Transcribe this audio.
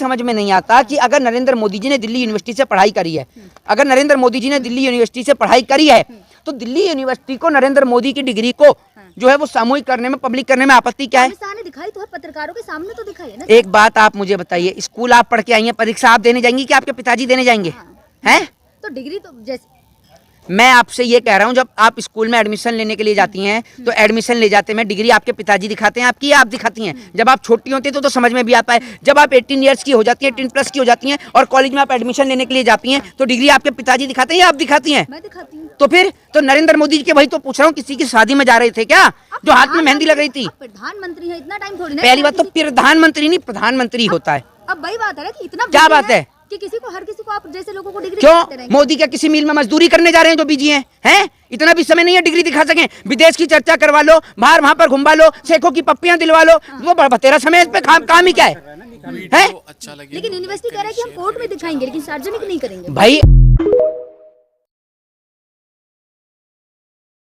समझ में नहीं आता कि अगर नरेंद्र मोदी जी ने दिल्ली यूनिवर्सिटी से पढ़ाई करी है, अगर नरेंद्र मोदी जी ने दिल्ली यूनिवर्सिटी से पढ़ाई करी है, तो दिल्ली यूनिवर्सिटी को नरेंद्र मोदी की डिग्री को जो है वो सामूहिक करने में, पब्लिक करने में आपत्ति क्या है? दिखाई तो है, पत्रकारों के सामने तो दिखाई है ना। एक बात आप मुझे बताइए, स्कूल आप पढ़ के आई हैं, परीक्षा आप देने जाएंगी कि आपके पिताजी देने जाएंगे? हैं? तो डिग्री तो जैसे मैं आपसे ये कह रहा हूँ, जब आप स्कूल में एडमिशन लेने के लिए जाती हैं तो एडमिशन ले जाते में डिग्री आपके पिताजी दिखाते हैं आपकी, या आप दिखाती हैं? जब आप छोटी होती हैं तो समझ में भी आता है, जब आप 18 ईयर्स की हो जाती हैं, 18 प्लस की हो जाती हैं और कॉलेज में आप एडमिशन लेने के लिए जाती हैं तो डिग्री आपके पिताजी दिखाते हैं या आप दिखाती हैं? मैं दिखाती हूँ। तो फिर तो नरेंद्र मोदी जी के, वही तो पूछ रहा हूँ, किसी की शादी में जा रहे थे क्या जो हाथ में मेहंदी लग रही थी? प्रधानमंत्री है, इतना टाइम थोड़ी ना। पहली बात तो प्रधानमंत्री नहीं, प्रधानमंत्री होता है। अब वही बात है ना कि इतना क्या बात है कि हर किसी को आप जैसे लोगों को डिग्री क्यों? मोदी क्या किसी मिल में मजदूरी करने जा रहे हैं जो बिजी हैं? इतना भी समय नहीं है डिग्री दिखा सकें? विदेश की चर्चा करवा लो, बाहर वहां पर घुमा लो, शेखों की पप्पियां दिलवा लो, वो बतेरा समय इस पे काम ही क्या है? लेकिन यूनिवर्सिटी कह रहा है कि हम कोर्ट में दिखाएंगे लेकिन सार्वजनिक नहीं करेंगे भाई।